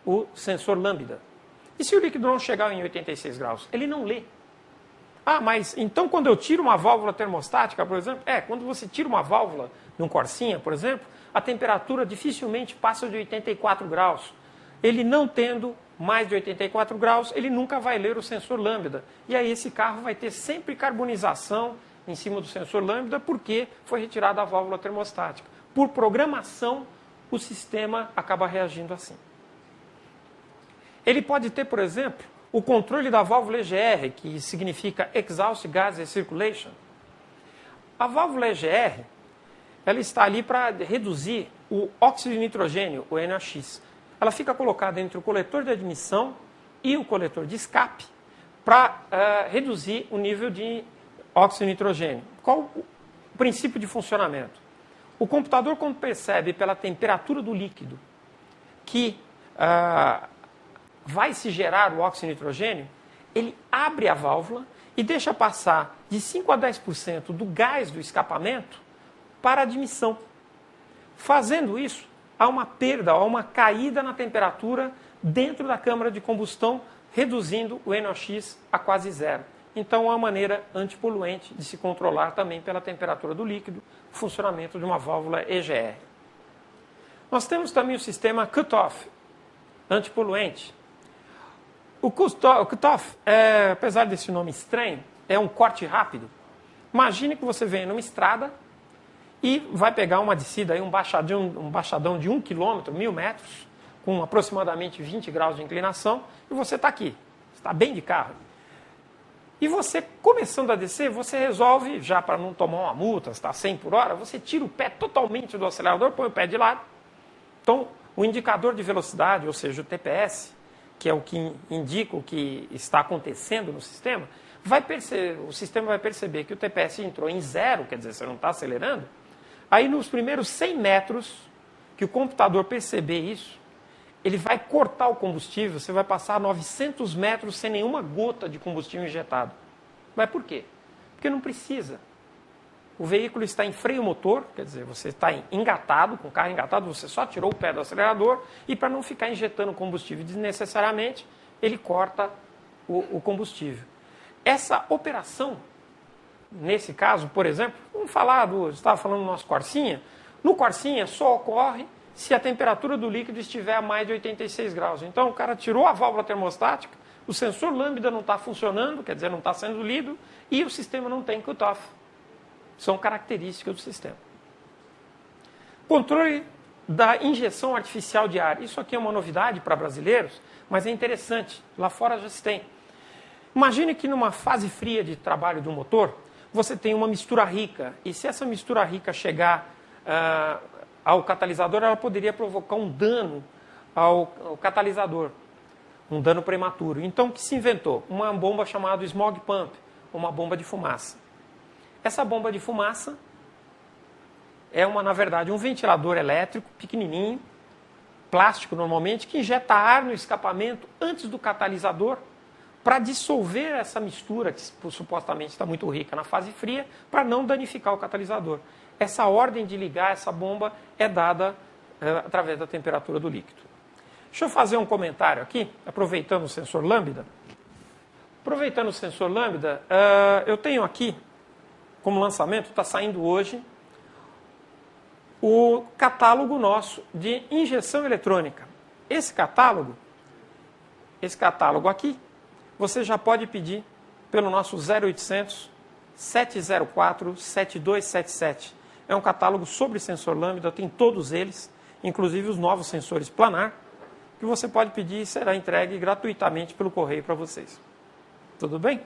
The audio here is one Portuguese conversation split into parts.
o sensor lambda. E se o líquido não chegar em 86 graus? Ele não lê. Ah, mas então quando eu tiro uma válvula termostática, por exemplo, quando você tira uma válvula de um Corsinha, por exemplo, a temperatura dificilmente passa de 84 graus. Ele não tendo mais de 84 graus, ele nunca vai ler o sensor lambda. E aí esse carro vai ter sempre carbonização em cima do sensor lambda, porque foi retirada a válvula termostática. Por programação, o sistema acaba reagindo assim. Ele pode ter, por exemplo, o controle da válvula EGR, que significa Exhaust Gas Recirculation. A válvula EGR, ela está ali para reduzir o óxido de nitrogênio, o NOx. Ela fica colocada entre o coletor de admissão e o coletor de escape para reduzir o nível de óxido de nitrogênio. Qual o princípio de funcionamento? O computador, quando percebe pela temperatura do líquido que vai se gerar o óxido de nitrogênio, ele abre a válvula e deixa passar de 5 a 10% do gás do escapamento para a admissão. Fazendo isso, há uma perda, há uma caída na temperatura dentro da câmara de combustão, reduzindo o NOx a quase zero. Então, é uma maneira antipoluente de se controlar também pela temperatura do líquido o funcionamento de uma válvula EGR. Nós temos também o sistema cutoff, antipoluente. O cutoff, apesar desse nome estranho, é um corte rápido. Imagine que você vem numa estrada e vai pegar uma descida, aí, um baixadão de 1 km, 1000 metros, com aproximadamente 20 graus de inclinação, e você está aqui, está bem de carro. E você, começando a descer, você resolve, já para não tomar uma multa, está 100 por hora, você tira o pé totalmente do acelerador, põe o pé de lado. Então, o indicador de velocidade, ou seja, o TPS, que é o que indica o que está acontecendo no sistema, o sistema vai perceber que o TPS entrou em zero, quer dizer, você não está acelerando. Aí, nos primeiros 100 metros, que o computador perceber isso, ele vai cortar o combustível, você vai passar 900 metros sem nenhuma gota de combustível injetado. Mas por quê? Porque não precisa. O veículo está em freio motor, quer dizer, você está engatado, com o carro engatado, você só tirou o pé do acelerador, e para não ficar injetando combustível desnecessariamente, ele corta o combustível. Essa operação, nesse caso, por exemplo, vamos falar estava falando do nosso Corsinha, no Corsinha só ocorre se a temperatura do líquido estiver a mais de 86 graus. Então, o cara tirou a válvula termostática, o sensor lambda não está funcionando, quer dizer, não está sendo lido, e o sistema não tem cutoff. São características do sistema. Controle da injeção artificial de ar. Isso aqui é uma novidade para brasileiros, mas é interessante. Lá fora já se tem. Imagine que numa fase fria de trabalho do motor, você tem uma mistura rica. E se essa mistura rica chegar ao catalisador, ela poderia provocar um dano ao catalisador. Um dano prematuro. Então, o que se inventou? Uma bomba chamada smog pump, uma bomba de fumaça. Essa bomba de fumaça é, na verdade, um ventilador elétrico pequenininho, plástico normalmente, que injeta ar no escapamento antes do catalisador para dissolver essa mistura, que supostamente está muito rica na fase fria, para não danificar o catalisador. Essa ordem de ligar essa bomba é dada através da temperatura do líquido. Deixa eu fazer um comentário aqui, aproveitando o sensor lambda. Aproveitando o sensor lambda, eu tenho aqui, como lançamento, está saindo hoje, o catálogo nosso de injeção eletrônica. Esse catálogo aqui, você já pode pedir pelo nosso 0800 704 7277. É um catálogo sobre sensor lambda, tem todos eles, inclusive os novos sensores planar, que você pode pedir e será entregue gratuitamente pelo correio para vocês. Tudo bem?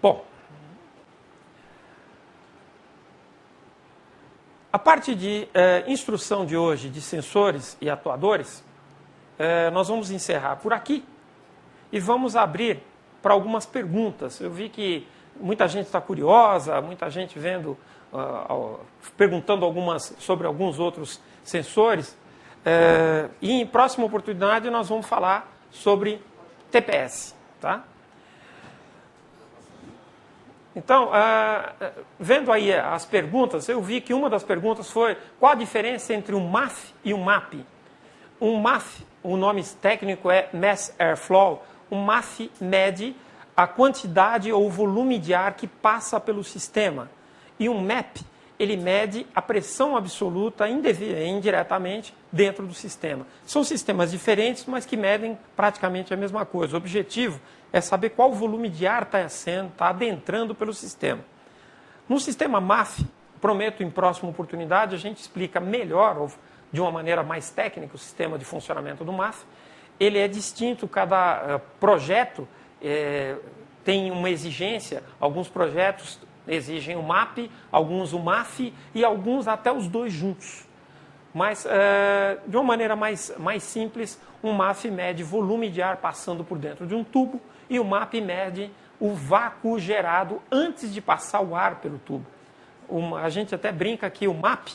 Bom, a parte de instrução de hoje de sensores e atuadores, nós vamos encerrar por aqui e vamos abrir para algumas perguntas. Eu vi que muita gente está curiosa, muita gente perguntando sobre alguns outros sensores. E em próxima oportunidade nós vamos falar sobre TPS. Tá? Então, vendo aí as perguntas, eu vi que uma das perguntas foi qual a diferença entre um MAF e um MAP. Um MAF, o nome técnico é Mass Airflow, um MAF mede a quantidade ou volume de ar que passa pelo sistema. E um MAP, ele mede a pressão absoluta indiretamente dentro do sistema. São sistemas diferentes, mas que medem praticamente a mesma coisa. O objetivo é saber qual volume de ar está adentrando pelo sistema. No sistema MAF, prometo em próxima oportunidade, a gente explica melhor, ou de uma maneira mais técnica, o sistema de funcionamento do MAF. Ele é distinto, cada projeto tem uma exigência, alguns projetos exigem o MAP, alguns o MAF e alguns até os dois juntos. Mas, de uma maneira mais simples, um MAF mede volume de ar passando por dentro de um tubo e o MAP mede o vácuo gerado antes de passar o ar pelo tubo. A gente até brinca que o MAP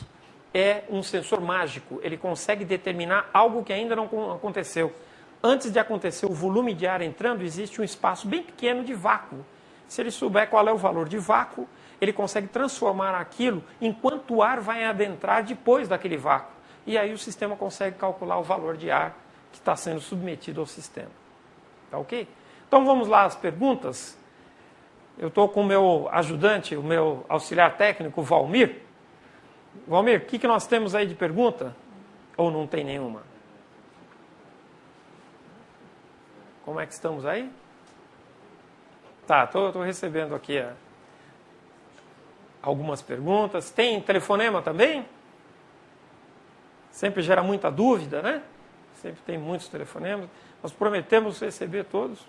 é um sensor mágico, ele consegue determinar algo que ainda não aconteceu. Antes de acontecer o volume de ar entrando, existe um espaço bem pequeno de vácuo. Se ele souber qual é o valor de vácuo, ele consegue transformar aquilo enquanto o ar vai adentrar depois daquele vácuo. E aí o sistema consegue calcular o valor de ar que está sendo submetido ao sistema. Tá ok? Então vamos lá às perguntas. Eu estou com o meu ajudante, o meu auxiliar técnico, Valmir. Valmir, o que nós temos aí de pergunta? Ou não tem nenhuma? Como é que estamos aí? Tá, estou recebendo aqui algumas perguntas. Tem telefonema também? Sempre gera muita dúvida, né? Sempre tem muitos telefonemas. Nós prometemos receber todos.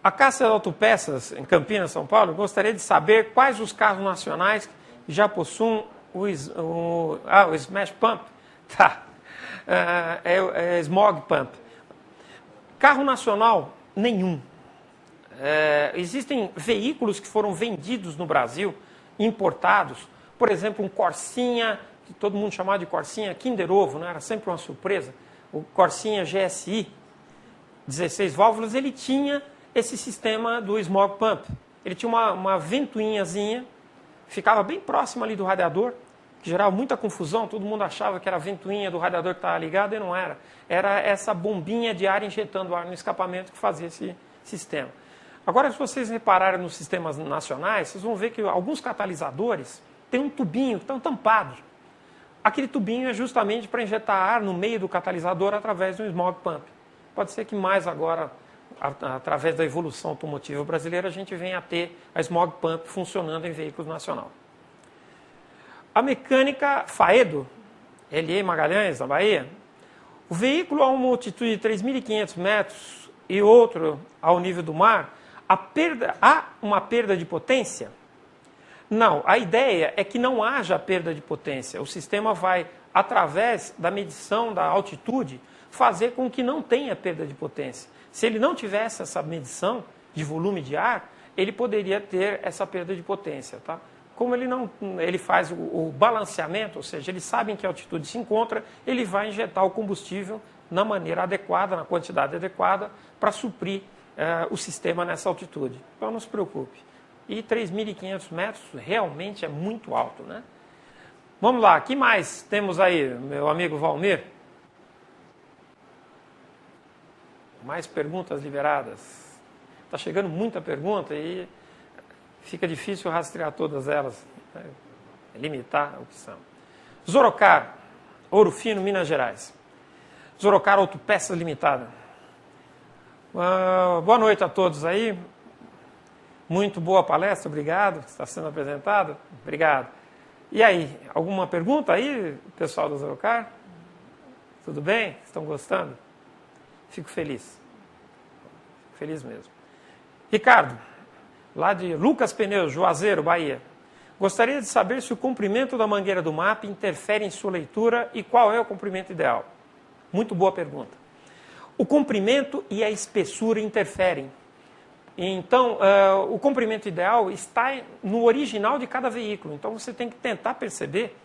A Cássia de Autopeças, em Campinas, São Paulo, gostaria de saber quais os carros nacionais que já possuem o Smash Pump. Tá. Smog Pump. Carro nacional, nenhum. Existem veículos que foram vendidos no Brasil, importados. Por exemplo, um Corsinha, que todo mundo chamava de Corsinha Kinder Ovo, né? Era sempre uma surpresa. O Corsinha GSI, 16 válvulas, ele tinha esse sistema do Smog Pump. Ele tinha uma ventoinhazinha, ficava bem próximo ali do radiador, que gerava muita confusão, todo mundo achava que era a ventoinha do radiador que estava ligada e não era. Era essa bombinha de ar injetando ar no escapamento que fazia esse sistema. Agora, se vocês repararem nos sistemas nacionais, vocês vão ver que alguns catalisadores têm um tubinho que estão tampados. Aquele tubinho é justamente para injetar ar no meio do catalisador através de um Smog Pump. Pode ser que mais agora, através da evolução automotiva brasileira, a gente venha a ter a Smog Pump funcionando em veículos nacional. A mecânica Faedo, LE Magalhães, na Bahia, o veículo a uma altitude de 3.500 metros e outro ao nível do mar, há uma perda de potência? Não, a ideia é que não haja perda de potência. O sistema vai, através da medição da altitude, fazer com que não tenha perda de potência. Se ele não tivesse essa medição de volume de ar, ele poderia ter essa perda de potência, tá? Como ele faz o balanceamento, ou seja, ele sabe em que altitude se encontra, ele vai injetar o combustível na maneira adequada, na quantidade adequada, para suprir o sistema nessa altitude. Então não se preocupe. E 3.500 metros realmente é muito alto, né? Vamos lá, o que mais temos aí, meu amigo Valmir? Mais perguntas liberadas. Está chegando muita pergunta e fica difícil rastrear todas elas, né? Limitar o que são. Zorocar, Ouro Fino, Minas Gerais. Zorocar Autopeças Limitada. Boa noite a todos aí. Muito boa palestra, obrigado. Está sendo apresentado. Obrigado. E aí, alguma pergunta aí, pessoal do Zorocar? Tudo bem? Estão gostando? Fico feliz. Feliz mesmo. Ricardo, lá de Lucas Pneus, Juazeiro, Bahia. Gostaria de saber se o comprimento da mangueira do MAP interfere em sua leitura e qual é o comprimento ideal. Muito boa pergunta. O comprimento e a espessura interferem. Então, o comprimento ideal está no original de cada veículo. Então, você tem que tentar perceber,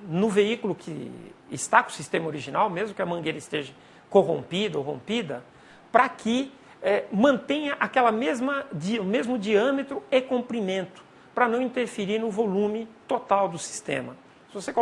no veículo que está com o sistema original, mesmo que a mangueira esteja corrompida ou rompida, para que mantenha o mesmo diâmetro e comprimento, para não interferir no volume total do sistema. Se você